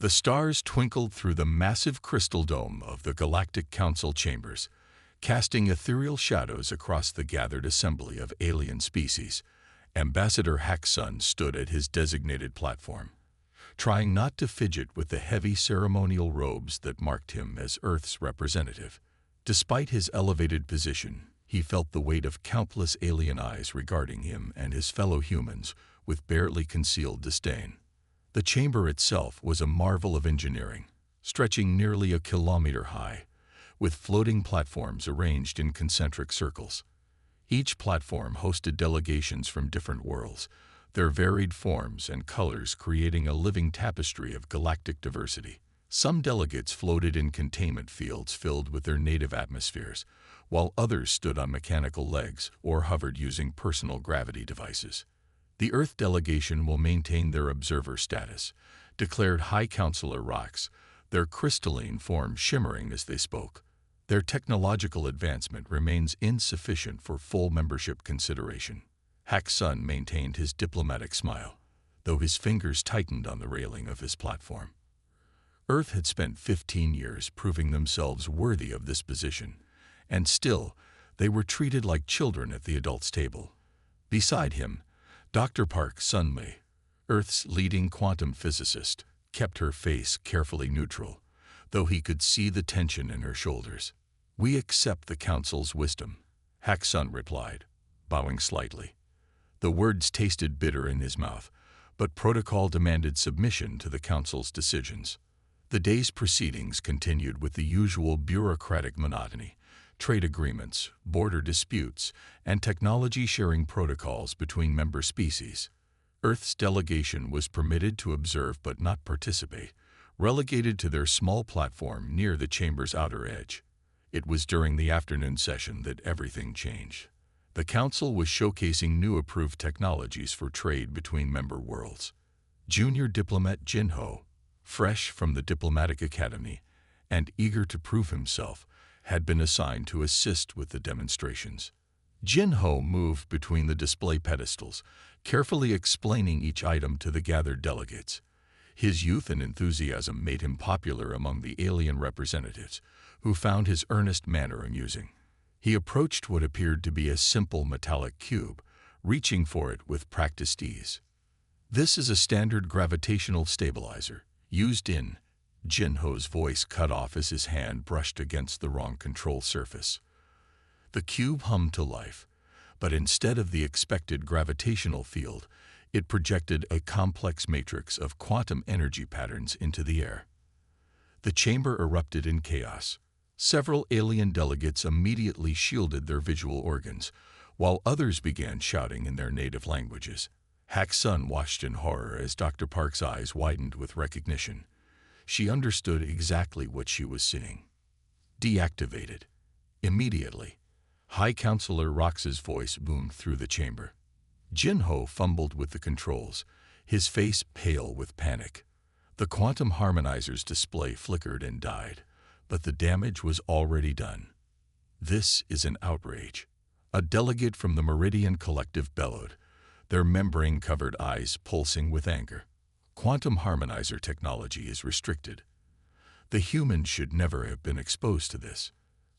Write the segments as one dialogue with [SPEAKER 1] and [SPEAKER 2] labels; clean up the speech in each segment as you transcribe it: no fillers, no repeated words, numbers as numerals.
[SPEAKER 1] The stars twinkled through the massive crystal dome of the Galactic Council chambers, casting ethereal shadows across the gathered assembly of alien species. Ambassador Hacksun stood at his designated platform, trying not to fidget with the heavy ceremonial robes that marked him as Earth's representative. Despite his elevated position, he felt the weight of countless alien eyes regarding him and his fellow humans with barely concealed disdain. The chamber itself was a marvel of engineering, stretching nearly a kilometer high, with floating platforms arranged in concentric circles. Each platform hosted delegations from different worlds, their varied forms and colors creating a living tapestry of galactic diversity. Some delegates floated in containment fields filled with their native atmospheres, while others stood on mechanical legs or hovered using personal gravity devices. The Earth delegation will maintain their observer status, declared High Counselor Rox, their crystalline form shimmering as they spoke. Their technological advancement remains insufficient for full membership consideration. Hacksun maintained his diplomatic smile, though his fingers tightened on the railing of his platform. Earth had spent 15 years proving themselves worthy of this position, and still, they were treated like children at the adults' table. Beside him, Dr. Park Sun-mei, Earth's leading quantum physicist, kept her face carefully neutral, though he could see the tension in her shoulders. "We accept the Council's wisdom," Hacksun replied, bowing slightly. The words tasted bitter in his mouth, but protocol demanded submission to the Council's decisions. The day's proceedings continued with the usual bureaucratic monotony: trade agreements, border disputes, and technology-sharing protocols between member species. Earth's delegation was permitted to observe but not participate, relegated to their small platform near the chamber's outer edge. It was during the afternoon session that everything changed. The Council was showcasing new approved technologies for trade between member worlds. Junior diplomat Jinho, fresh from the diplomatic academy and eager to prove himself, had been assigned to assist with the demonstrations. Jinho moved between the display pedestals, carefully explaining each item to the gathered delegates. His youth and enthusiasm made him popular among the alien representatives, who found his earnest manner amusing. He approached what appeared to be a simple metallic cube, reaching for it with practiced ease. "This is a standard gravitational stabilizer, used in..." Jinho's voice cut off as his hand brushed against the wrong control surface. The cube hummed to life, but instead of the expected gravitational field, it projected a complex matrix of quantum energy patterns into the air. The chamber erupted in chaos. Several alien delegates immediately shielded their visual organs, while others began shouting in their native languages. Hacksun watched in horror as Dr. Park's eyes widened with recognition. She understood exactly what she was seeing. Deactivated. Immediately, High Counselor Rox's voice boomed through the chamber. Jinho fumbled with the controls, his face pale with panic. The quantum harmonizer's display flickered and died, but the damage was already done. "This is an outrage," a delegate from the Meridian Collective bellowed, their membrane-covered eyes pulsing with anger. "Quantum harmonizer technology is restricted. The humans should never have been exposed to this."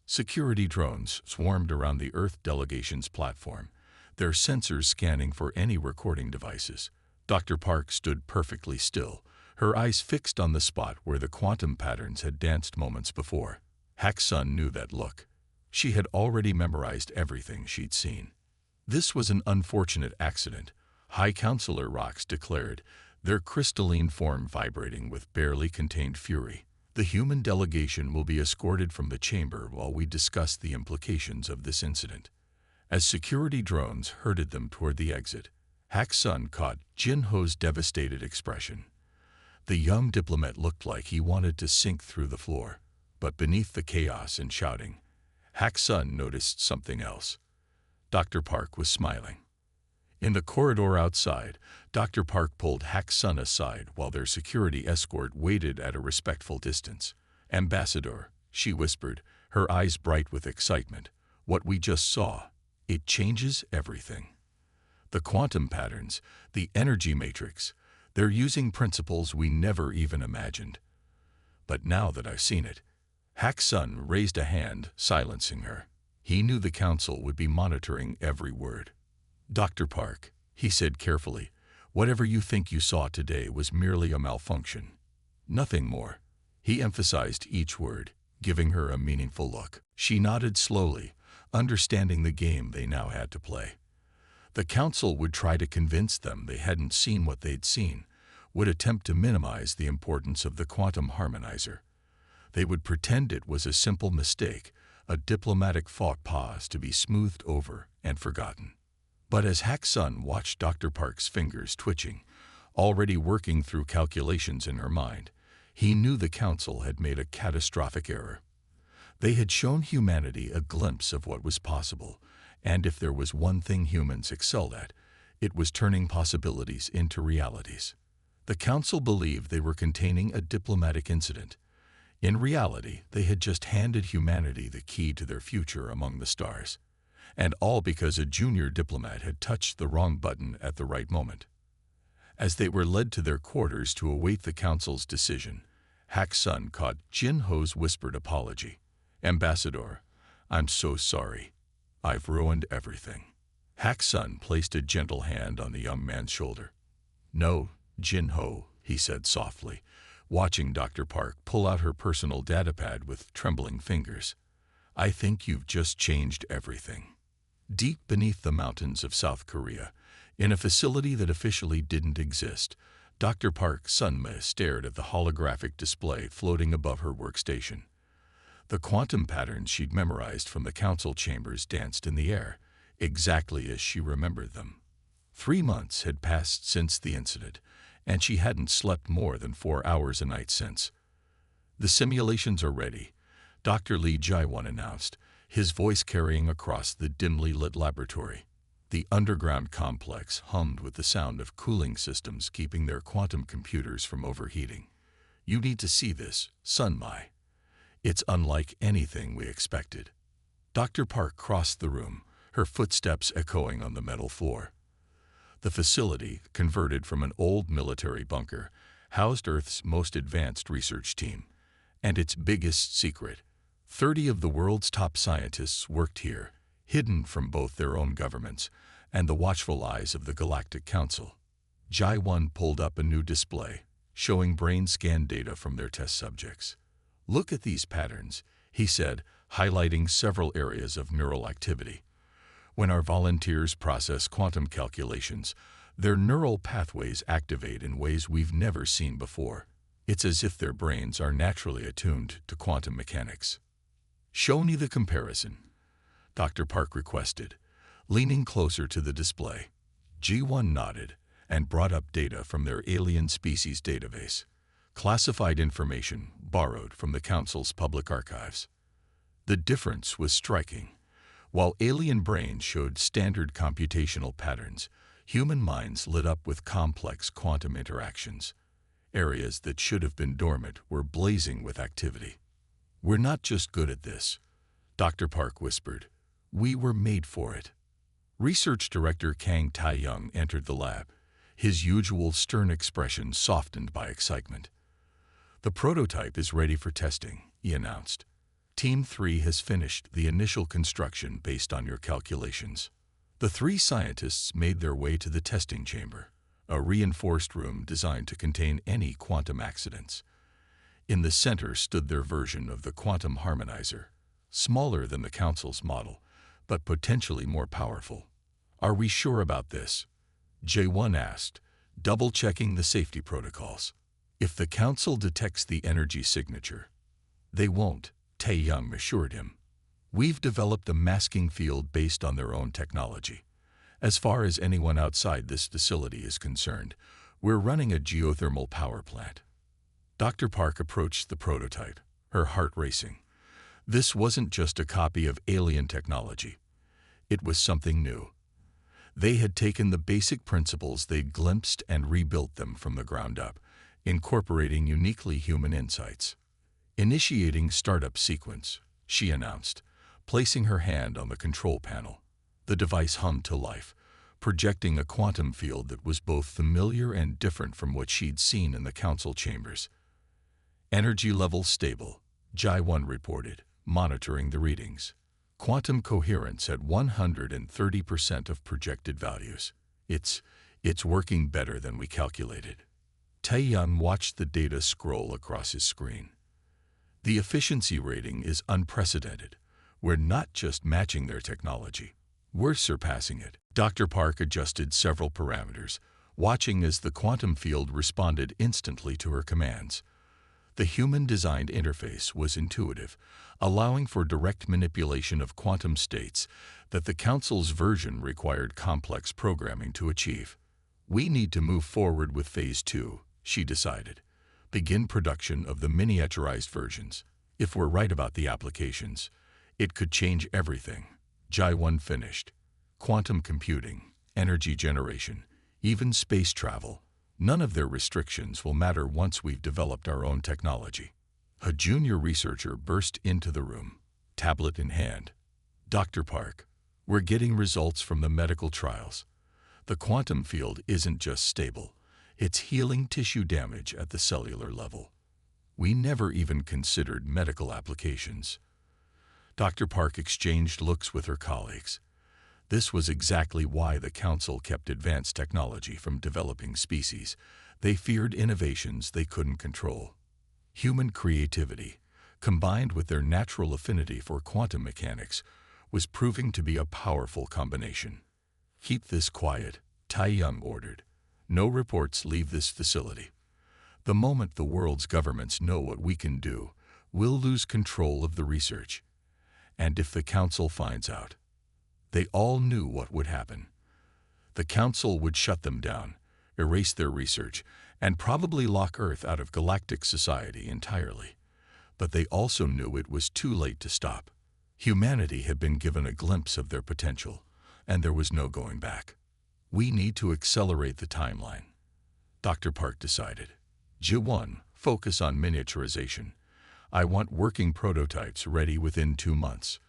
[SPEAKER 1] Security drones swarmed around the Earth delegation's platform, their sensors scanning for any recording devices. Dr. Park stood perfectly still, her eyes fixed on the spot where the quantum patterns had danced moments before. Hacksun knew that look. She had already memorized everything she'd seen. "This was an unfortunate accident," High Counselor Rox declared, their crystalline form vibrating with barely contained fury. "The human delegation will be escorted from the chamber while we discuss the implications of this incident." As security drones herded them toward the exit, Hacksun caught Jinho's devastated expression. The young diplomat looked like he wanted to sink through the floor, but beneath the chaos and shouting, Hacksun noticed something else. Dr. Park was smiling. In the corridor outside, Dr. Park pulled Hacksun aside while their security escort waited at a respectful distance. "Ambassador," she whispered, her eyes bright with excitement, "what we just saw, it changes everything. The quantum patterns, the energy matrix, They're using principles we never even imagined. But now that I've seen it, Hack's son raised a hand, silencing her. He knew the council would be monitoring every word. Dr. Park, he said carefully, whatever you think you saw today was merely a malfunction. Nothing more. He emphasized each word, giving her a meaningful look. She nodded slowly, understanding the game they now had to play. The council would try to convince them they hadn't seen what they'd seen, would attempt to minimize the importance of the quantum harmonizer. They would pretend it was a simple mistake, a diplomatic faux pas to be smoothed over and forgotten. But as Hack's son watched Dr. Park's fingers twitching, already working through calculations in her mind, he knew the council had made a catastrophic error. They had shown humanity a glimpse of what was possible, and if there was one thing humans excelled at, it was turning possibilities into realities. The council believed they were containing a diplomatic incident. In reality, they had just handed humanity the key to their future among the stars. And all because a junior diplomat had touched the wrong button at the right moment. As they were led to their quarters to await the council's decision, Hack's son caught Jin Ho's whispered apology. "Ambassador, I'm so sorry. I've ruined everything." Hack's son placed a gentle hand on the young man's shoulder. "No, Jin Ho," he said softly, watching Dr. Park pull out her personal datapad with trembling fingers. "I think you've just changed everything." Deep beneath the mountains of South Korea, in a facility that officially didn't exist, Dr. Park Sunma stared at the holographic display floating above her workstation. The quantum patterns she'd memorized from the council chambers danced in the air, exactly as she remembered them. 3 months had passed since the incident, and she hadn't slept more than 4 hours a night since. "The simulations are ready," Dr. Lee Jae-won announced, his voice carrying across the dimly lit laboratory. The underground complex hummed with the sound of cooling systems keeping their quantum computers from overheating. "You need to see this, Sunmai. It's unlike anything we expected." Dr. Park crossed the room, her footsteps echoing on the metal floor. The facility, converted from an old military bunker, housed Earth's most advanced research team. And its biggest secret: 30 of the world's top scientists worked here, hidden from both their own governments and the watchful eyes of the Galactic Council. Jae-won pulled up a new display, showing brain scan data from their test subjects. "Look at these patterns," he said, highlighting several areas of neural activity. "When our volunteers process quantum calculations, their neural pathways activate in ways we've never seen before. It's as if their brains are naturally attuned to quantum mechanics." "Show me the comparison," Dr. Park requested, leaning closer to the display. Ji-won nodded and brought up data from their alien species database, classified information borrowed from the Council's public archives. The difference was striking. While alien brains showed standard computational patterns, human minds lit up with complex quantum interactions. Areas that should have been dormant were blazing with activity. "We're not just good at this," Dr. Park whispered. "We were made for it." Research Director Kang Tae-young entered the lab, his usual stern expression softened by excitement. "The prototype is ready for testing," he announced. "Team 3 has finished the initial construction based on your calculations." The 3 scientists made their way to the testing chamber, a reinforced room designed to contain any quantum accidents. In the center stood their version of the quantum harmonizer, smaller than the Council's model, but potentially more powerful. "Are we sure about this?" Jae-won asked, double-checking the safety protocols. "If the Council detects the energy signature—" "They won't," Tae-young assured him. "We've developed a masking field based on their own technology. As far as anyone outside this facility is concerned, we're running a geothermal power plant." Dr. Park approached the prototype, her heart racing. This wasn't just a copy of alien technology. It was something new. They had taken the basic principles they'd glimpsed and rebuilt them from the ground up, incorporating uniquely human insights. "Initiating startup sequence," she announced, placing her hand on the control panel. The device hummed to life, projecting a quantum field that was both familiar and different from what she'd seen in the council chambers. Energy level stable, Jai-1 reported, monitoring the readings. Quantum coherence at 130% of projected values. It's working better than we calculated. Tae-Young watched the data scroll across his screen. The efficiency rating is unprecedented. We're not just matching their technology, we're surpassing it. Dr. Park adjusted several parameters, watching as the quantum field responded instantly to her commands. The human-designed interface was intuitive, allowing for direct manipulation of quantum states that the Council's version required complex programming to achieve. We need to move forward with Phase 2, she decided. Begin production of the miniaturized versions. If we're right about the applications, it could change everything. Jai-1 finished. Quantum computing, energy generation, even space travel. None of their restrictions will matter once we've developed our own technology. A junior researcher burst into the room, tablet in hand. Dr. Park, we're getting results from the medical trials. The quantum field isn't just stable, it's healing tissue damage at the cellular level. We never even considered medical applications. Dr. Park exchanged looks with her colleagues. This was exactly why the Council kept advanced technology from developing species. They feared innovations they couldn't control. Human creativity, combined with their natural affinity for quantum mechanics, was proving to be a powerful combination. Keep this quiet, Tae-Young ordered. No reports leave this facility. The moment the world's governments know what we can do, we'll lose control of the research. And if the Council finds out, they all knew what would happen. The Council would shut them down, erase their research, and probably lock Earth out of galactic society entirely. But they also knew it was too late to stop. Humanity had been given a glimpse of their potential, and there was no going back. We need to accelerate the timeline, Dr. Park decided. Ji-1, focus on miniaturization. I want working prototypes ready within 2 months.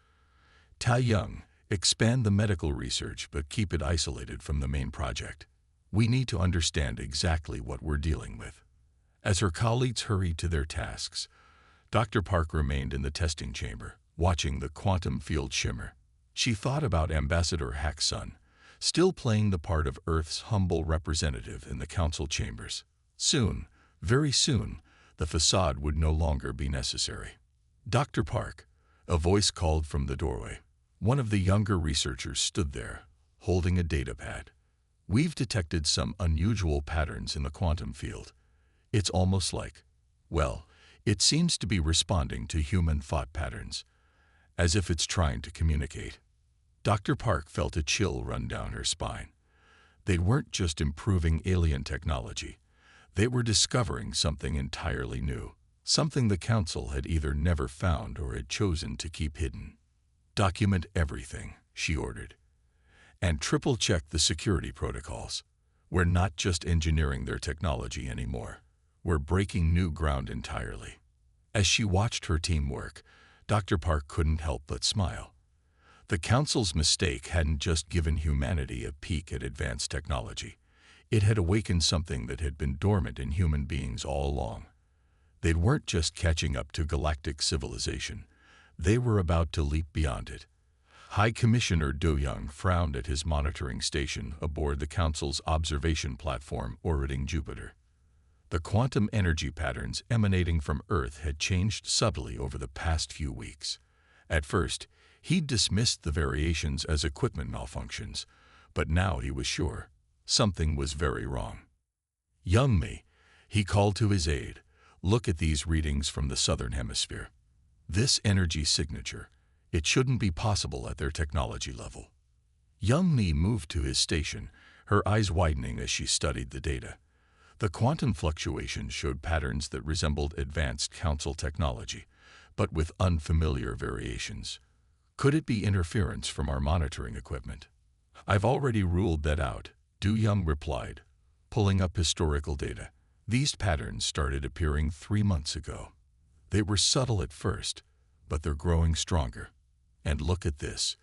[SPEAKER 1] Tae-Young, expand the medical research but keep it isolated from the main project. We need to understand exactly what we're dealing with. As her colleagues hurried to their tasks, Dr. Park remained in the testing chamber, watching the quantum field shimmer. She thought about Ambassador Hack's son, still playing the part of Earth's humble representative in the council chambers. Soon, very soon, the facade would no longer be necessary. Dr. Park, a voice called from the doorway. One of the younger researchers stood there, holding a datapad. We've detected some unusual patterns in the quantum field. It's almost like, well, it seems to be responding to human thought patterns, as if it's trying to communicate. Dr. Park felt a chill run down her spine. They weren't just improving alien technology. They were discovering something entirely new, something the Council had either never found or had chosen to keep hidden. Document everything, she ordered, and triple-check the security protocols. We're not just engineering their technology anymore. We're breaking new ground entirely. As she watched her team work, Dr. Park couldn't help but smile. The Council's mistake hadn't just given humanity a peek at advanced technology. It had awakened something that had been dormant in human beings all along. They weren't just catching up to galactic civilization. They were about to leap beyond it. High Commissioner Do-Young frowned at his monitoring station aboard the Council's observation platform orbiting Jupiter. The quantum energy patterns emanating from Earth had changed subtly over the past few weeks. At first, he'd dismissed the variations as equipment malfunctions, but now he was sure something was very wrong. Young me, he called to his aide, look at these readings from the southern hemisphere. This energy signature, it shouldn't be possible at their technology level. Young Mi moved to his station, her eyes widening as she studied the data. The quantum fluctuations showed patterns that resembled advanced council technology, but with unfamiliar variations. Could it be interference from our monitoring equipment? I've already ruled that out, Do-Young replied, pulling up historical data. These patterns started appearing 3 months ago. They were subtle at first, but they're growing stronger. And look at this.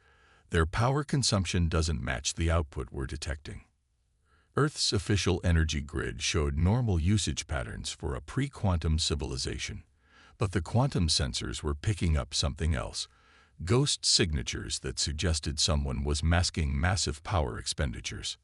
[SPEAKER 1] Their power consumption doesn't match the output we're detecting. Earth's official energy grid showed normal usage patterns for a pre-quantum civilization, but the quantum sensors were picking up something else, ghost signatures that suggested someone was masking massive power expenditures.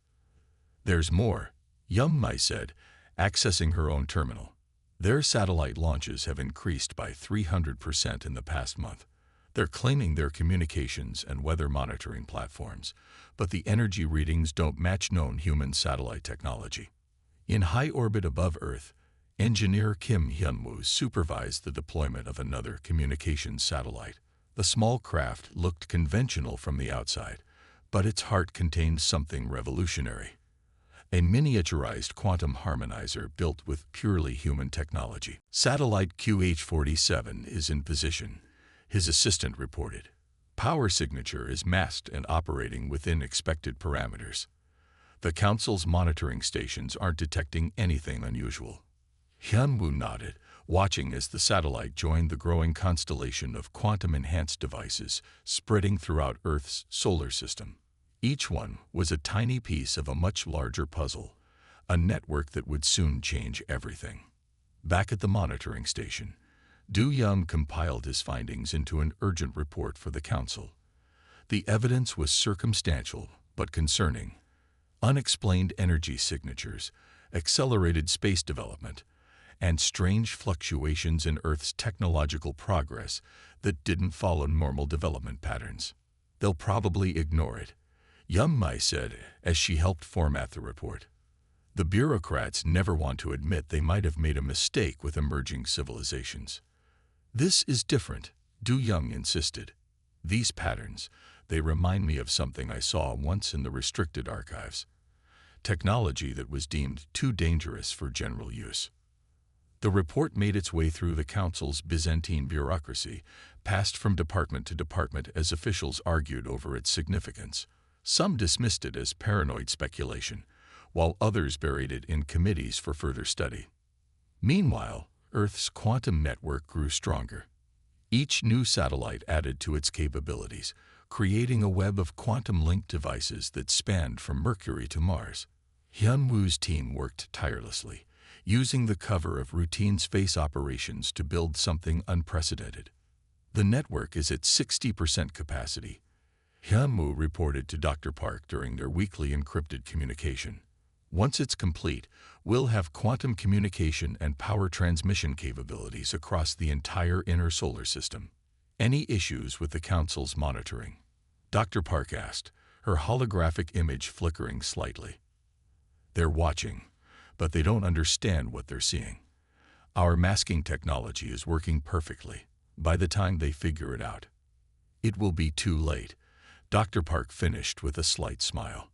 [SPEAKER 1] "There's more," Yum-Mai said, accessing her own terminal. "Their satellite launches have increased by 300% in the past month. They're claiming their communications and weather monitoring platforms, but the energy readings don't match known human satellite technology." In high orbit above Earth, engineer Kim Hyun-woo supervised the deployment of another communications satellite. The small craft looked conventional from the outside, but its heart contained something revolutionary. A miniaturized quantum harmonizer built with purely human technology. "Satellite QH-47 is in position," his assistant reported. "Power signature is masked and operating within expected parameters. The Council's monitoring stations aren't detecting anything unusual." Hyun-woo nodded, watching as the satellite joined the growing constellation of quantum-enhanced devices spreading throughout Earth's solar system. Each one was a tiny piece of a much larger puzzle, a network that would soon change everything. Back at the monitoring station, Do-Yum compiled his findings into an urgent report for the Council. The evidence was circumstantial but concerning. Unexplained energy signatures, accelerated space development, and strange fluctuations in Earth's technological progress that didn't follow normal development patterns. "They'll probably ignore it," Yum-Mai said as she helped format the report. "The bureaucrats never want to admit they might have made a mistake with emerging civilizations." "This is different," Du-Young insisted. "These patterns, they remind me of something I saw once in the restricted archives. Technology that was deemed too dangerous for general use." The report made its way through the Council's Byzantine bureaucracy, passed from department to department as officials argued over its significance. Some dismissed it as paranoid speculation, while others buried it in committees for further study. Meanwhile, Earth's quantum network grew stronger. Each new satellite added to its capabilities, creating a web of quantum-linked devices that spanned from Mercury to Mars. Hyun-Woo's team worked tirelessly, using the cover of routine space operations to build something unprecedented. "The network is at 60% capacity," Hyun-Woo reported to Dr. Park during their weekly encrypted communication. "Once it's complete, we'll have quantum communication and power transmission capabilities across the entire inner solar system." "Any issues with the Council's monitoring?" Dr. Park asked, her holographic image flickering slightly. "They're watching, but they don't understand what they're seeing. Our masking technology is working perfectly. By the time they figure it out, it will be too late," Dr. Park finished with a slight smile.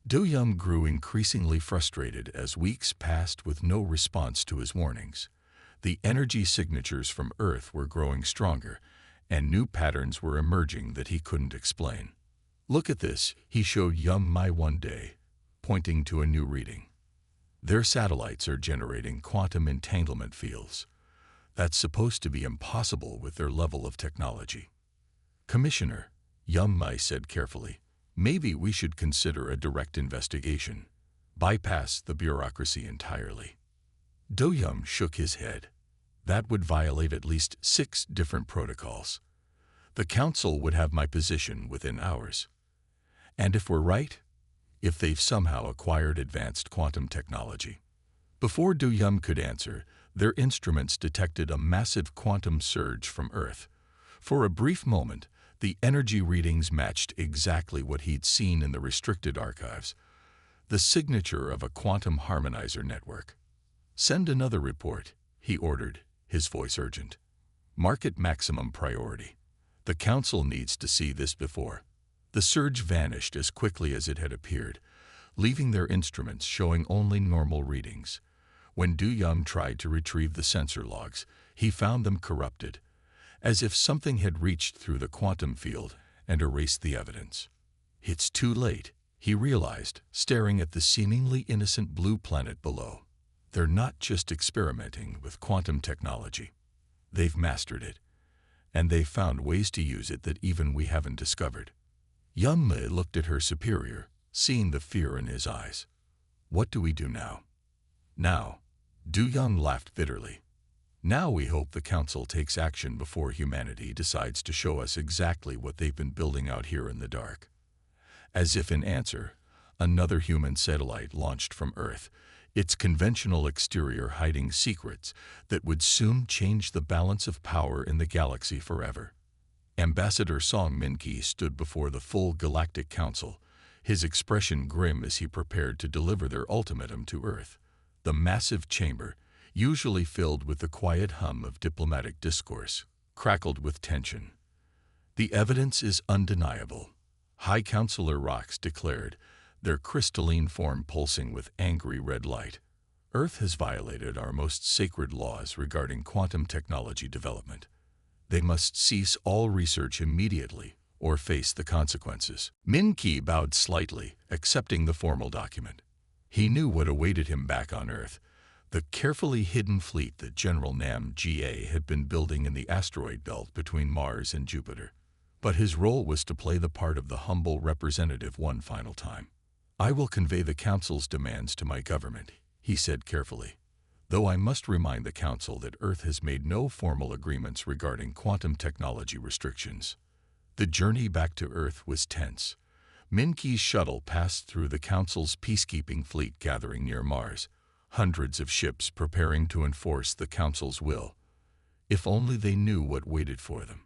[SPEAKER 1] Do-Yum grew increasingly frustrated as weeks passed with no response to his warnings. The energy signatures from Earth were growing stronger, and new patterns were emerging that he couldn't explain. "Look at this," he showed Yum-Mai one day, pointing to a new reading. "Their satellites are generating quantum entanglement fields. That's supposed to be impossible with their level of technology." "Commissioner," Yum-Mai said carefully, "maybe we should consider a direct investigation. Bypass the bureaucracy entirely." Do-Yum shook his head. "That would violate at least 6 different protocols. The Council would have my position within hours. And if we're right, if they've somehow acquired advanced quantum technology." Before Do-Yum could answer, their instruments detected a massive quantum surge from Earth. For a brief moment, the energy readings matched exactly what he'd seen in the restricted archives, the signature of a quantum harmonizer network. "Send another report," he ordered, his voice urgent. "Mark it maximum priority. The Council needs to see this before." The surge vanished as quickly as it had appeared, leaving their instruments showing only normal readings. When Do-Yum tried to retrieve the sensor logs, he found them corrupted, as if something had reached through the quantum field and erased the evidence. "It's too late," he realized, staring at the seemingly innocent blue planet below. "They're not just experimenting with quantum technology. They've mastered it, and they've found ways to use it that even we haven't discovered." Yunme looked at her superior, seeing the fear in his eyes. What do we do now? Now, Du Yun laughed bitterly. Now we hope the Council takes action before humanity decides to show us exactly what they've been building out here in the dark. As if in answer, another human satellite launched from Earth, its conventional exterior hiding secrets that would soon change the balance of power in the galaxy forever. Ambassador Song Minki stood before the full Galactic Council, his expression grim as he prepared to deliver their ultimatum to Earth. The massive chamber, usually filled with the quiet hum of diplomatic discourse, crackled with tension. The evidence is undeniable, High Counselor Rox declared, their crystalline form pulsing with angry red light. Earth has violated our most sacred laws regarding quantum technology development. They must cease all research immediately or face the consequences. Min Ki bowed slightly, accepting the formal document. He knew what awaited him back on Earth, the carefully hidden fleet that General Nam Ga had been building in the asteroid belt between Mars and Jupiter. But his role was to play the part of the humble representative one final time. I will convey the Council's demands to my government, he said carefully, though I must remind the Council that Earth has made no formal agreements regarding quantum technology restrictions. The journey back to Earth was tense. Min Ki's shuttle passed through the Council's peacekeeping fleet gathering near Mars, hundreds of ships preparing to enforce the Council's will. If only they knew what waited for them.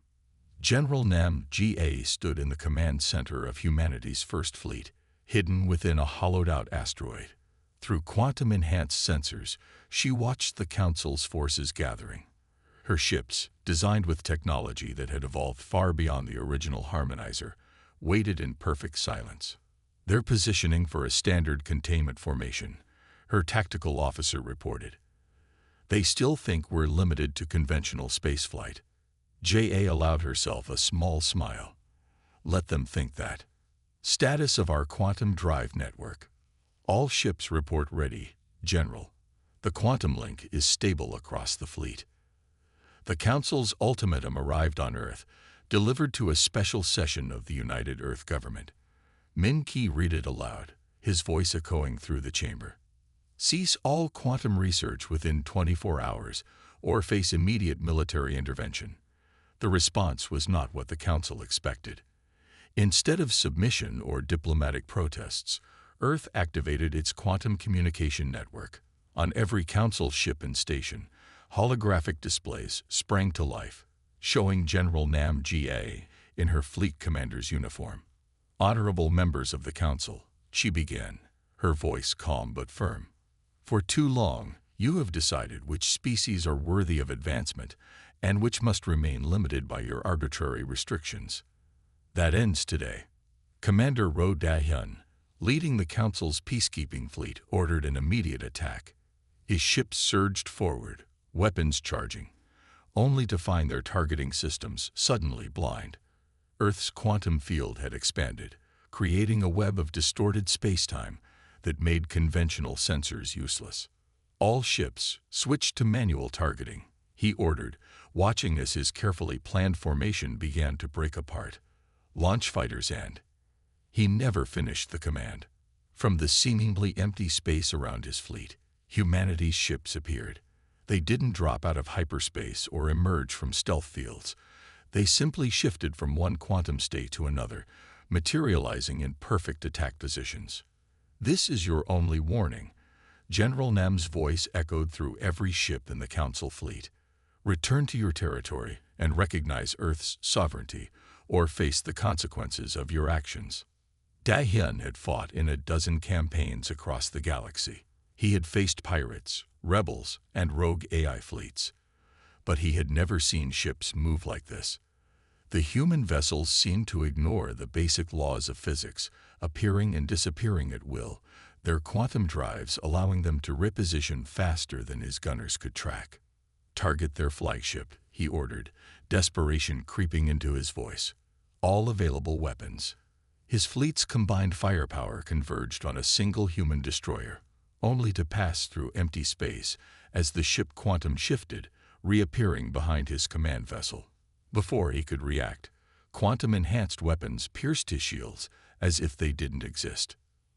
[SPEAKER 1] General Nam Ga stood in the command center of humanity's first fleet, hidden within a hollowed-out asteroid. Through quantum-enhanced sensors, she watched the Council's forces gathering. Her ships, designed with technology that had evolved far beyond the original harmonizer, waited in perfect silence. Their positioning for a standard containment formation, her tactical officer reported. They still think we're limited to conventional spaceflight. J.A. allowed herself a small smile. Let them think that. Status of our quantum drive network. All ships report ready, General. The quantum link is stable across the fleet. The Council's ultimatum arrived on Earth, delivered to a special session of the United Earth Government. Min Ki read it aloud, his voice echoing through the chamber. Cease all quantum research within 24 hours or face immediate military intervention. The response was not what the Council expected. Instead of submission or diplomatic protests, Earth activated its quantum communication network. On every Council ship and station, holographic displays sprang to life, showing General Nam Ga in her fleet commander's uniform. Honorable members of the Council, she began, her voice calm but firm. For too long, you have decided which species are worthy of advancement and which must remain limited by your arbitrary restrictions. That ends today. Commander Ro Da-hyun, leading the Council's peacekeeping fleet, ordered an immediate attack. His ships surged forward, weapons charging, only to find their targeting systems suddenly blind. Earth's quantum field had expanded, creating a web of distorted spacetime that made conventional sensors useless. All ships switched to manual targeting, he ordered, watching as his carefully planned formation began to break apart. Launch fighters and... He never finished the command. From the seemingly empty space around his fleet, humanity's ships appeared. They didn't drop out of hyperspace or emerge from stealth fields. They simply shifted from one quantum state to another, materializing in perfect attack positions. This is your only warning. General Nam's voice echoed through every ship in the Council fleet. Return to your territory and recognize Earth's sovereignty, or face the consequences of your actions. Da-hyun had fought in a dozen campaigns across the galaxy. He had faced pirates, rebels, and rogue AI fleets. But he had never seen ships move like this. The human vessels seemed to ignore the basic laws of physics, appearing and disappearing at will, their quantum drives allowing them to reposition faster than his gunners could track. Target their flagship, he ordered, desperation creeping into his voice. All available weapons. His fleet's combined firepower converged on a single human destroyer, only to pass through empty space as the ship quantum shifted, reappearing behind his command vessel. Before he could react, Quantum-enhanced weapons pierced his shields as if they didn't exist.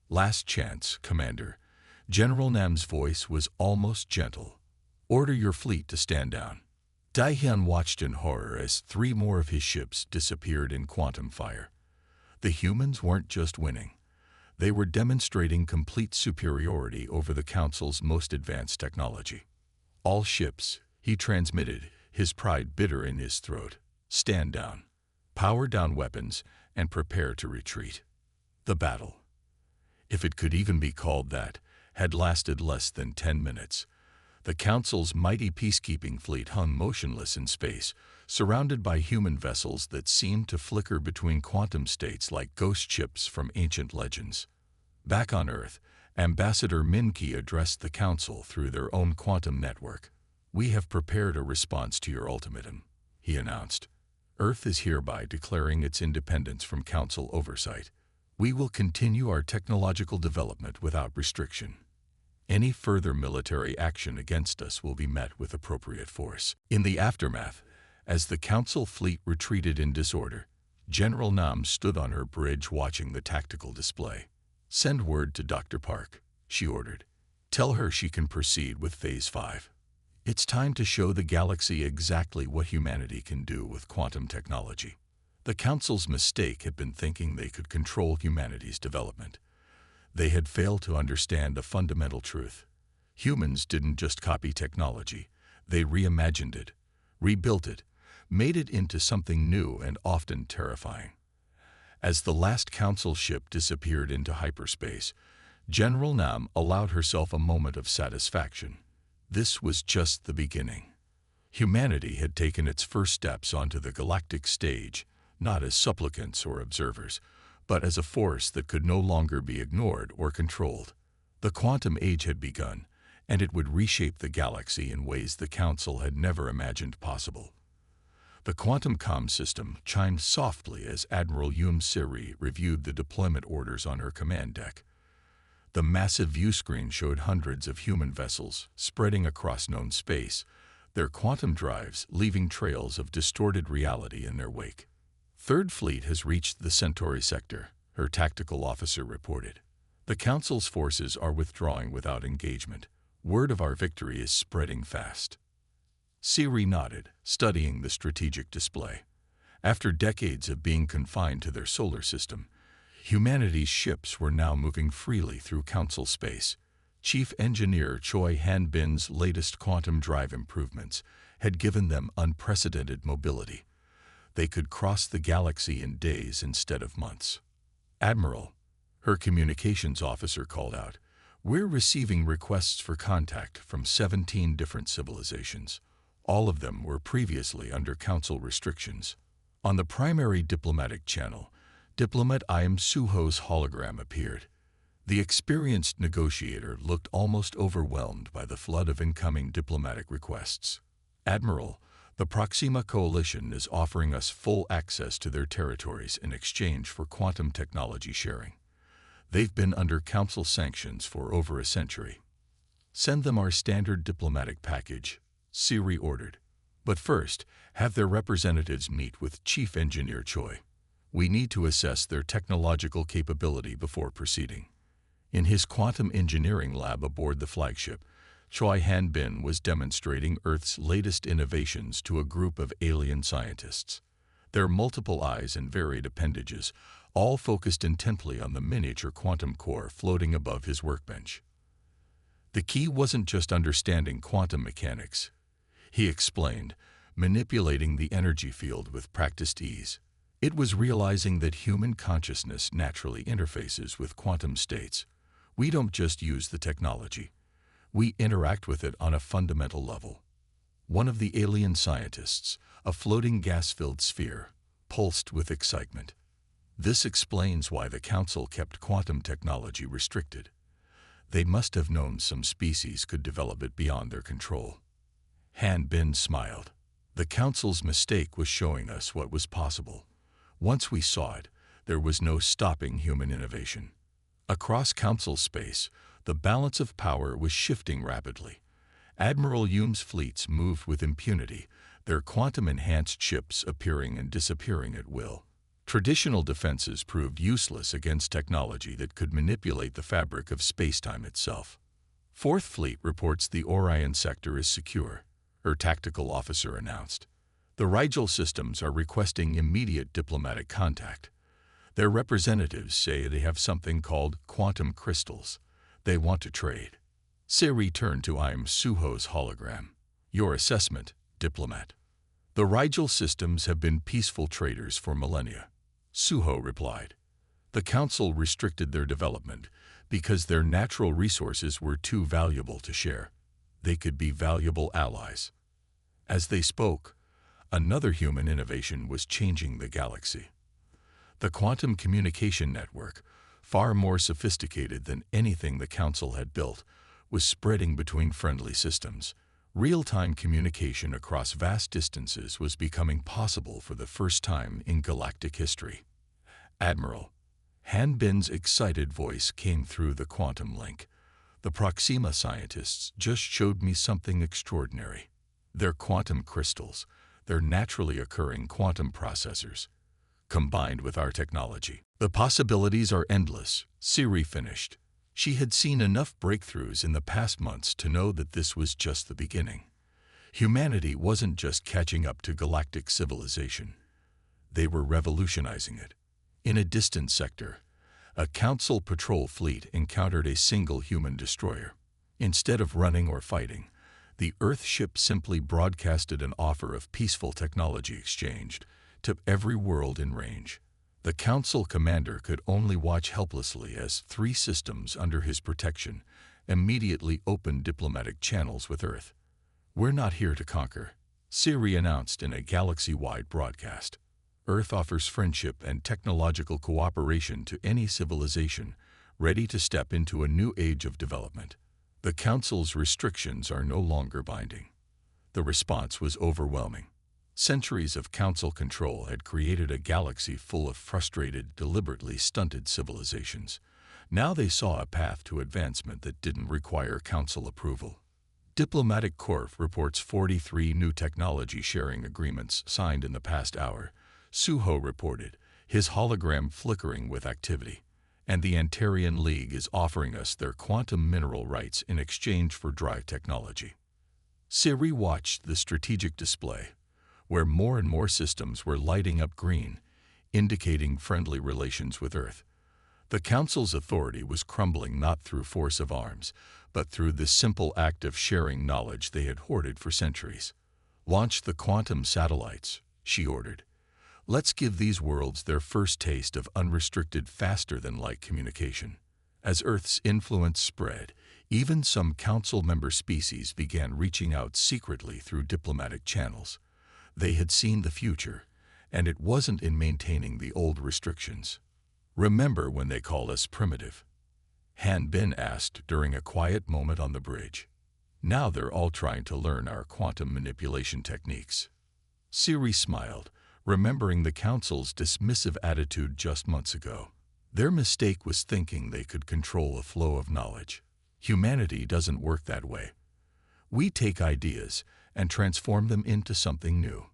[SPEAKER 1] "Last chance, Commander." General Nam's voice was almost gentle. "Order your fleet to stand down." Daihyun watched in horror as 3 more of his ships disappeared in quantum fire. The humans weren't just winning. They were demonstrating complete superiority over the Council's most advanced technology. "All ships," he transmitted, his pride bitter in his throat, "stand down. Power down weapons and prepare to retreat." The battle, if it could even be called that, had lasted less than 10 minutes. The Council's mighty peacekeeping fleet hung motionless in space, surrounded by human vessels that seemed to flicker between quantum states like ghost ships from ancient legends. Back on Earth, Ambassador Min-Ki addressed the Council through their own quantum network. "We have prepared a response to your ultimatum," he announced. "Earth is hereby declaring its independence from Council oversight. We will continue our technological development without restriction. Any further military action against us will be met with appropriate force." In the aftermath, as the Council fleet retreated in disorder, General Nam stood on her bridge watching the tactical display. "Send word to Dr. Park," she ordered. "Tell her she can proceed with Phase 5. It's time to show the galaxy exactly what humanity can do with quantum technology." The Council's mistake had been thinking they could control humanity's development. They had failed to understand a fundamental truth. Humans didn't just copy technology. They reimagined it, rebuilt it, made it into something new and often terrifying. As the last Council ship disappeared into hyperspace, General Nam allowed herself a moment of satisfaction. This was just the beginning. Humanity had taken its first steps onto the galactic stage, not as supplicants or observers, but as a force that could no longer be ignored or controlled. The quantum age had begun, and it would reshape the galaxy in ways the Council had never imagined possible. The quantum comm system chimed softly as Admiral Yum Siri reviewed the deployment orders on her command deck. The massive viewscreen showed hundreds of human vessels spreading across known space, their quantum drives leaving trails of distorted reality in their wake. "Third Fleet has reached the Centauri sector," her tactical officer reported. "The Council's forces are withdrawing without engagement. Word of our victory is spreading fast." Siri nodded, studying the strategic display. After decades of being confined to their solar system, humanity's ships were now moving freely through Council space. Chief Engineer Choi Han-bin's latest quantum drive improvements had given them unprecedented mobility. They could cross the galaxy in days instead of months. "Admiral," her communications officer called out, "we're receiving requests for contact from 17 different civilizations. All of them were previously under Council restrictions." On the primary diplomatic channel, Diplomat Im Suho's hologram appeared. The experienced negotiator looked almost overwhelmed by the flood of incoming diplomatic requests. "Admiral, the Proxima Coalition is offering us full access to their territories in exchange for quantum technology sharing. They've been under Council sanctions for over a century." "Send them our standard diplomatic package," Siri ordered. "But first, have their representatives meet with Chief Engineer Choi. We need to assess their technological capability before proceeding." In his quantum engineering lab aboard the flagship, Choi Han-bin was demonstrating Earth's latest innovations to a group of alien scientists. Their multiple eyes and varied appendages all focused intently on the miniature quantum core floating above his workbench. The key wasn't just understanding quantum mechanics, he explained, manipulating the energy field with practiced ease. It was realizing that human consciousness naturally interfaces with quantum states. We don't just use the technology. We interact with it on a fundamental level. One of the alien scientists, a floating gas-filled sphere, pulsed with excitement. This explains why the Council kept quantum technology restricted. They must have known some species could develop it beyond their control. Han-bin smiled. "The Council's mistake was showing us what was possible. Once we saw it, there was no stopping human innovation." Across Council space, the balance of power was shifting rapidly. Admiral Yum's fleets moved with impunity, their quantum-enhanced ships appearing and disappearing at will. Traditional defenses proved useless against technology that could manipulate the fabric of spacetime itself. Fourth Fleet reports the Orion sector is secure, her tactical officer announced. The Rigel systems are requesting immediate diplomatic contact. Their representatives say they have something called quantum crystals. They want to trade. Siri turned to I'm Suho's hologram. Your assessment, diplomat. The Rigel systems have been peaceful traders for millennia. Suho replied. The Council restricted their development because their natural resources were too valuable to share. They could be valuable allies. As they spoke, another human innovation was changing the galaxy. The quantum communication network, far more sophisticated than anything the Council had built, was spreading between friendly systems. Real-time communication across vast distances was becoming possible for the first time in galactic history. Admiral, Han Bin's excited voice came through the quantum link. The Proxima scientists just showed me something extraordinary. They're quantum crystals, they're naturally occurring quantum processors, combined with our technology. The possibilities are endless, Siri finished. She had seen enough breakthroughs in the past months to know that this was just the beginning. Humanity wasn't just catching up to galactic civilization. They were revolutionizing it. In a distant sector, a Council patrol fleet encountered a single human destroyer. Instead of running or fighting, the Earth ship simply broadcasted an offer of peaceful technology exchanged to every world in range. The Council commander could only watch helplessly as 3 systems under his protection immediately opened diplomatic channels with Earth. We're not here to conquer, Siri announced in a galaxy-wide broadcast. Earth offers friendship and technological cooperation to any civilization ready to step into a new age of development. The Council's restrictions are no longer binding. The response was overwhelming. Centuries of Council control had created a galaxy full of frustrated, deliberately stunted civilizations. Now they saw a path to advancement that didn't require Council approval. Diplomatic Corps reports 43 new technology sharing agreements signed in the past hour, Suho reported, his hologram flickering with activity. And the Antarian League is offering us their quantum mineral rights in exchange for drive technology. Siri watched the strategic display, where more and more systems were lighting up green, indicating friendly relations with Earth. The Council's authority was crumbling not through force of arms, but through the simple act of sharing knowledge they had hoarded for centuries. Launch the quantum satellites, she ordered. Let's give these worlds their first taste of unrestricted faster-than-light communication. As Earth's influence spread, even some Council member species began reaching out secretly through diplomatic channels. They had seen the future, and it wasn't in maintaining the old restrictions. Remember when they called us primitive? Han Bin asked during a quiet moment on the bridge. Now they're all trying to learn our quantum manipulation techniques. Siri smiled, remembering the Council's dismissive attitude just months ago. Their mistake was thinking they could control a flow of knowledge. Humanity doesn't work that way. We take ideas and transform them into something new.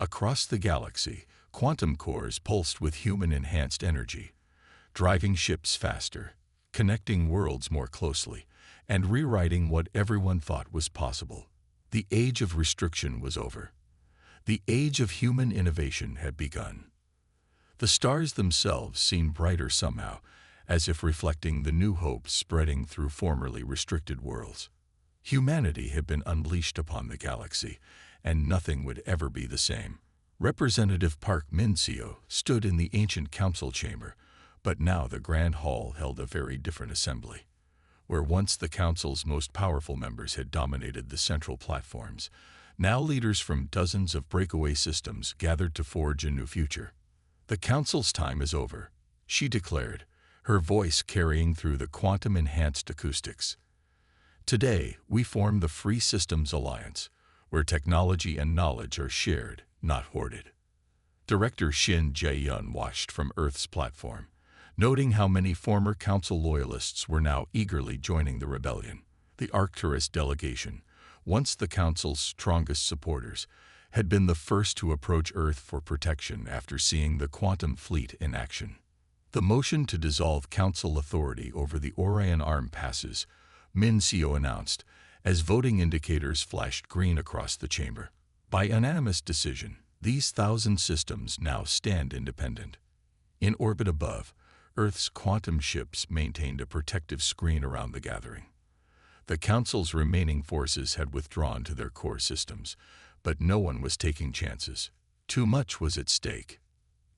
[SPEAKER 1] Across the galaxy, quantum cores pulsed with human-enhanced energy, driving ships faster, connecting worlds more closely, and rewriting what everyone thought was possible. The age of restriction was over. The age of human innovation had begun. The stars themselves seemed brighter somehow, as if reflecting the new hope spreading through formerly restricted worlds. Humanity had been unleashed upon the galaxy, and nothing would ever be the same. Representative Park Min-seo stood in the ancient council chamber, but now the Grand Hall held a very different assembly. Where once the council's most powerful members had dominated the central platforms, now leaders from dozens of breakaway systems gathered to forge a new future. The council's time is over, she declared, her voice carrying through the quantum-enhanced acoustics. Today, we form the Free Systems Alliance, where technology and knowledge are shared, not hoarded. Director Shin Jae-yun watched from Earth's platform, noting how many former council loyalists were now eagerly joining the rebellion. The Arcturus delegation, once the council's strongest supporters, had been the first to approach Earth for protection after seeing the Quantum Fleet in action. The motion to dissolve Council authority over the Orion Arm passes, Min-Seo announced, as voting indicators flashed green across the chamber. By unanimous decision, these 1,000 systems now stand independent. In orbit above, Earth's quantum ships maintained a protective screen around the gathering. The Council's remaining forces had withdrawn to their core systems, but no one was taking chances. Too much was at stake.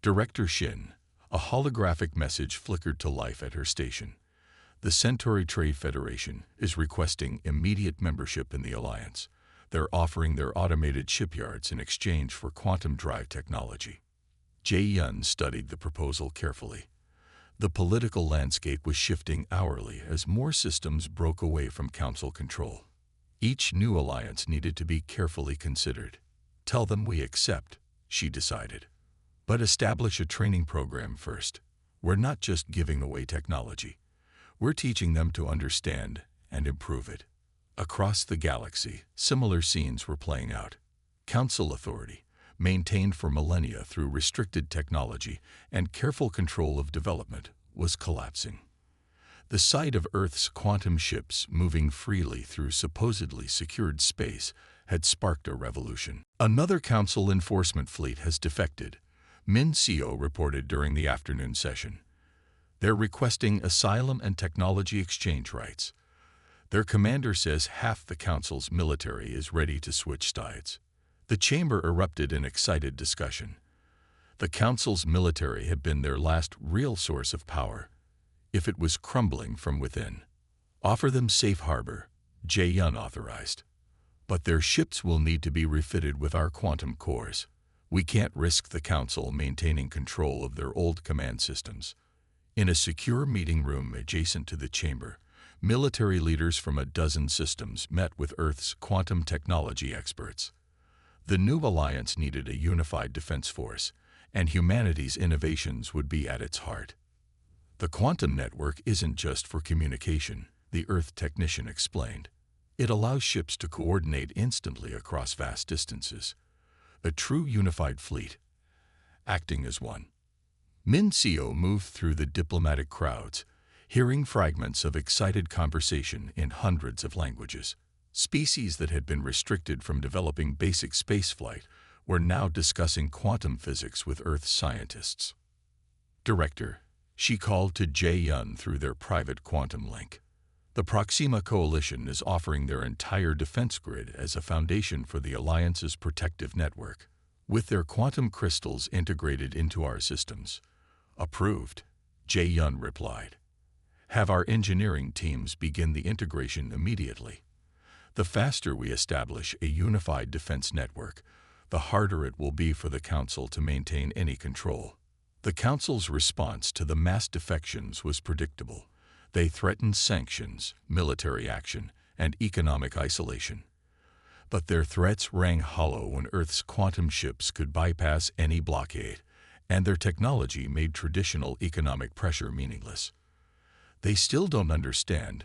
[SPEAKER 1] Director Shin, a holographic message flickered to life at her station. The Centauri Trade Federation is requesting immediate membership in the Alliance. They're offering their automated shipyards in exchange for quantum drive technology. Jae-yun studied the proposal carefully. The political landscape was shifting hourly as more systems broke away from Council control. Each new alliance needed to be carefully considered. Tell them we accept, she decided. But establish a training program first. We're not just giving away technology. We're teaching them to understand and improve it. Across the galaxy, similar scenes were playing out. Council authority, maintained for millennia through restricted technology and careful control of development, was collapsing. The sight of Earth's quantum ships moving freely through supposedly secured space had sparked a revolution. Another Council enforcement fleet has defected, Min-Seo reported during the afternoon session. They're requesting asylum and technology exchange rights. Their commander says half the Council's military is ready to switch sides. The chamber erupted in excited discussion. The Council's military had been their last real source of power. If it was crumbling from within, offer them safe harbor, Jae-yun authorized. But their ships will need to be refitted with our quantum cores. We can't risk the Council maintaining control of their old command systems. In a secure meeting room adjacent to the chamber, military leaders from a dozen systems met with Earth's quantum technology experts. The new alliance needed a unified defense force, and humanity's innovations would be at its heart. The quantum network isn't just for communication, the Earth technician explained. It allows ships to coordinate instantly across vast distances. A true unified fleet, acting as one. Min-Seo moved through the diplomatic crowds, hearing fragments of excited conversation in hundreds of languages. Species that had been restricted from developing basic spaceflight were now discussing quantum physics with Earth scientists. Director, she called to Jae-yun through their private quantum link. The Proxima Coalition is offering their entire defense grid as a foundation for the Alliance's protective network, with their quantum crystals integrated into our systems. Approved, Jae-yun replied. Have our engineering teams begin the integration immediately. The faster we establish a unified defense network, the harder it will be for the Council to maintain any control. The Council's response to the mass defections was predictable. They threatened sanctions, military action, and economic isolation. But their threats rang hollow when Earth's quantum ships could bypass any blockade, and their technology made traditional economic pressure meaningless. They still don't understand,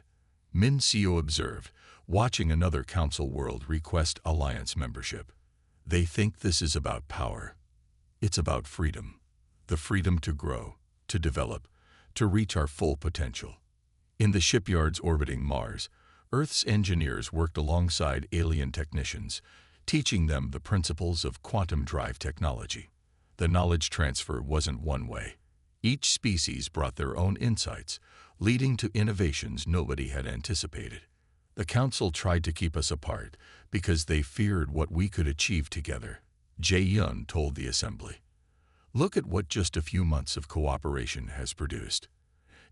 [SPEAKER 1] Min-Seo observed, watching another Council world request alliance membership. They think this is about power. It's about freedom. The freedom to grow, to develop, to reach our full potential. In the shipyards orbiting Mars, Earth's engineers worked alongside alien technicians, teaching them the principles of quantum drive technology. The knowledge transfer wasn't one way. Each species brought their own insights, leading to innovations nobody had anticipated. The Council tried to keep us apart because they feared what we could achieve together, Jae-yun told the assembly. Look at what just a few months of cooperation has produced.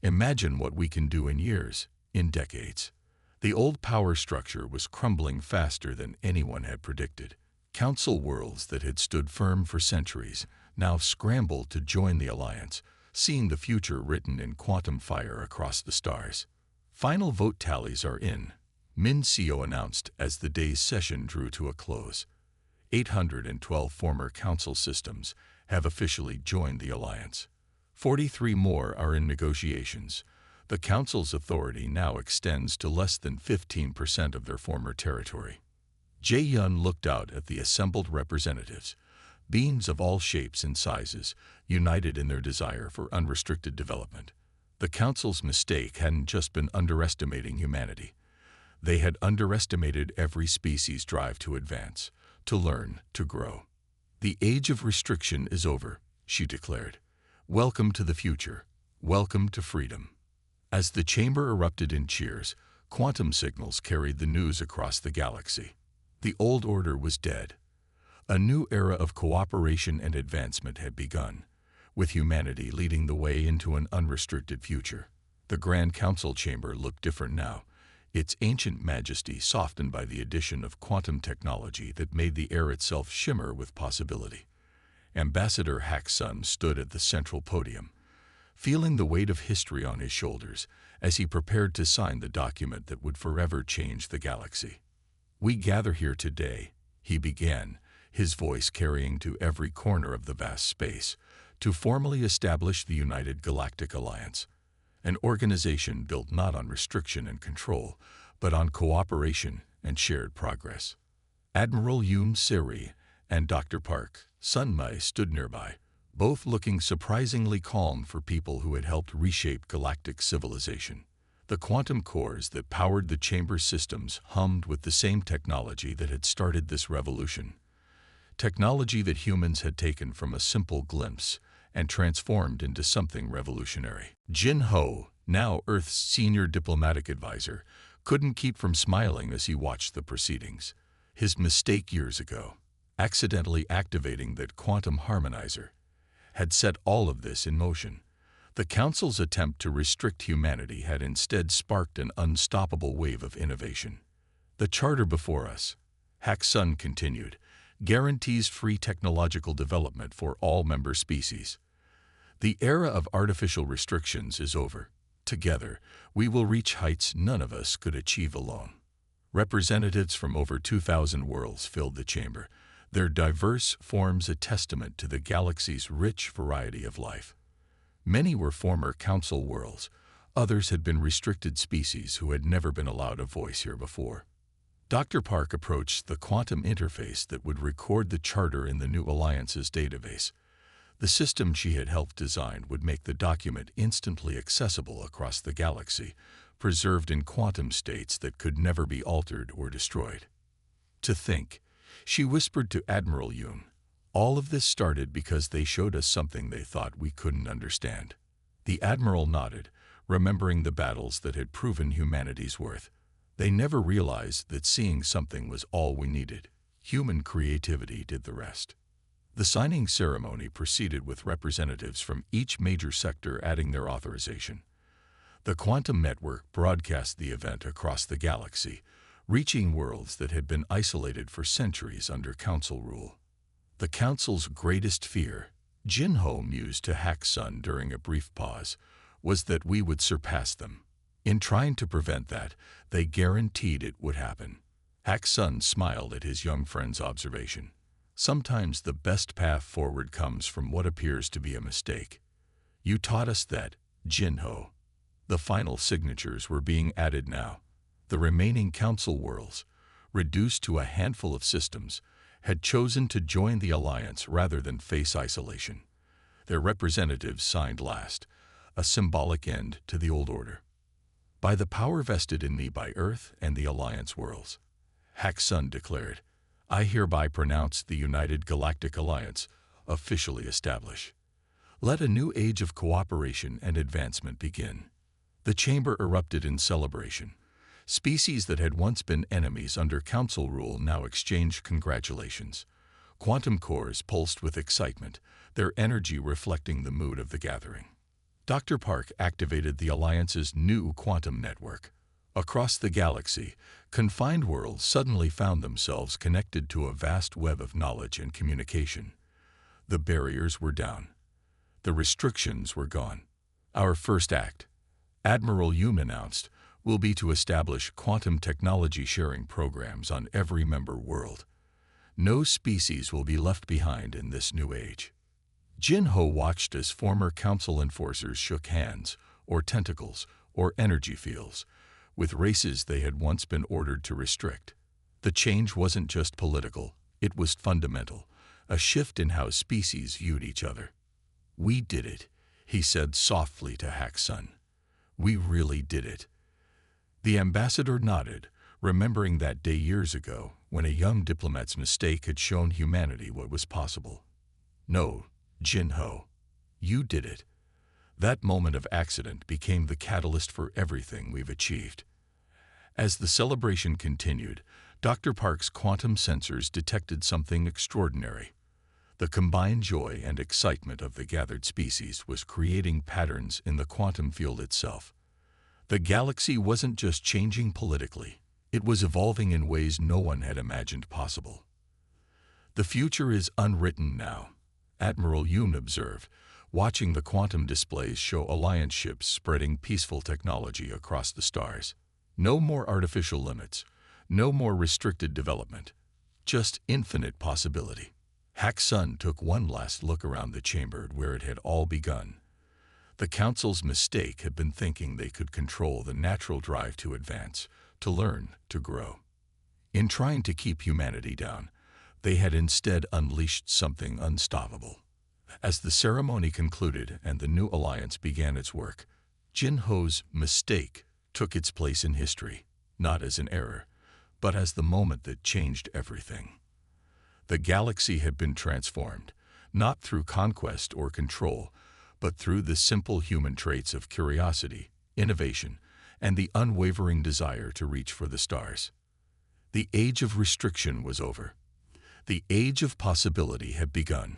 [SPEAKER 1] Imagine what we can do in years, in decades. The old power structure was crumbling faster than anyone had predicted. Council worlds that had stood firm for centuries now scrambled to join the alliance, seeing the future written in quantum fire across the stars. Final vote tallies are in, Min-Seo announced as the day's session drew to a close. 812 former Council systems have officially joined the alliance. 43 more are in negotiations. The Council's authority now extends to less than 15% of their former territory. Jae-yun looked out at the assembled representatives, beings of all shapes and sizes, united in their desire for unrestricted development. The Council's mistake hadn't just been underestimating humanity. They had underestimated every species' drive to advance, to learn, to grow. "The age of restriction is over," she declared. "Welcome to the future. Welcome to freedom." As the chamber erupted in cheers, quantum signals carried the news across the galaxy. The old order was dead. A new era of cooperation and advancement had begun, with humanity leading the way into an unrestricted future. The Grand Council chamber looked different now, its ancient majesty softened by the addition of quantum technology that made the air itself shimmer with possibility. Ambassador Hack-sun stood at the central podium, feeling the weight of history on his shoulders as he prepared to sign the document that would forever change the galaxy. "We gather here today," he began, his voice carrying to every corner of the vast space, "to formally establish the United Galactic Alliance, an organization built not on restriction and control, but on cooperation and shared progress." Admiral Yoon Se-ri and Dr. Park Sun-mai stood nearby, both looking surprisingly calm for people who had helped reshape galactic civilization. The quantum cores that powered the chamber's systems hummed with the same technology that had started this revolution. Technology that humans had taken from a simple glimpse and transformed into something revolutionary. Jin Ho, now Earth's senior diplomatic advisor, couldn't keep from smiling as he watched the proceedings. His mistake years ago, accidentally activating that quantum harmonizer, had set all of this in motion. The Council's attempt to restrict humanity had instead sparked an unstoppable wave of innovation. "The charter before us," Hack-sun continued, "guarantees free technological development for all member species. The era of artificial restrictions is over. Together, we will reach heights none of us could achieve alone." Representatives from over 2,000 worlds filled the chamber, their diverse forms a testament to the galaxy's rich variety of life. Many were former Council worlds, others had been restricted species who had never been allowed a voice here before. Dr. Park approached the quantum interface that would record the charter in the new Alliance's database. The system she had helped design would make the document instantly accessible across the galaxy, preserved in quantum states that could never be altered or destroyed. "To think," she whispered to Admiral Yoon, "all of this started because they showed us something they thought we couldn't understand." The Admiral nodded, remembering the battles that had proven humanity's worth. They never realized that seeing something was all we needed. Human creativity did the rest. The signing ceremony proceeded with representatives from each major sector adding their authorization. The quantum network broadcast the event across the galaxy, reaching worlds that had been isolated for centuries under Council rule. The Council's greatest fear, Jin Ho mused to Hack-sun during a brief pause, was that we would surpass them. In trying to prevent that, they guaranteed it would happen. Hack-sun smiled at his young friend's observation. "Sometimes the best path forward comes from what appears to be a mistake. You taught us that, Jin Ho." The final signatures were being added now. The remaining Council worlds, reduced to a handful of systems, had chosen to join the Alliance rather than face isolation. Their representatives signed last, a symbolic end to the old order. "By the power vested in me by Earth and the Alliance worlds," Hack-sun declared, "I hereby pronounce the United Galactic Alliance officially established. Let a new age of cooperation and advancement begin." The chamber erupted in celebration. Species that had once been enemies under Council rule now exchanged congratulations. Quantum cores pulsed with excitement, their energy reflecting the mood of the gathering. Dr. Park activated the Alliance's new quantum network. Across the galaxy, confined worlds suddenly found themselves connected to a vast web of knowledge and communication. The barriers were down. The restrictions were gone. "Our first act," Admiral Yoon announced, "will be to establish quantum technology sharing programs on every member world. No species will be left behind in this new age." Jin Ho watched as former Council enforcers shook hands, or tentacles, or energy fields, with races they had once been ordered to restrict. The change wasn't just political, it was fundamental, a shift in how species viewed each other. "We did it," he said softly to Hack's son. "We really did it." The ambassador nodded, remembering that day years ago when a young diplomat's mistake had shown humanity what was possible. "No, Jin-Ho, you did it." That moment of accident became the catalyst for everything we've achieved. As the celebration continued, Dr. Park's quantum sensors detected something extraordinary. The combined joy and excitement of the gathered species was creating patterns in the quantum field itself. The galaxy wasn't just changing politically, it was evolving in ways no one had imagined possible. "The future is unwritten now," Admiral Yoon observed, watching the quantum displays show alliance ships spreading peaceful technology across the stars. No more artificial limits, no more restricted development, just infinite possibility. Hack's son took one last look around the chamber where it had all begun. The Council's mistake had been thinking they could control the natural drive to advance, to learn, to grow. In trying to keep humanity down, they had instead unleashed something unstoppable. As the ceremony concluded and the new alliance began its work, Jin-Ho's mistake took its place in history, not as an error, but as the moment that changed everything. The galaxy had been transformed, not through conquest or control, but through the simple human traits of curiosity, innovation, and the unwavering desire to reach for the stars. The age of restriction was over. The age of possibility had begun.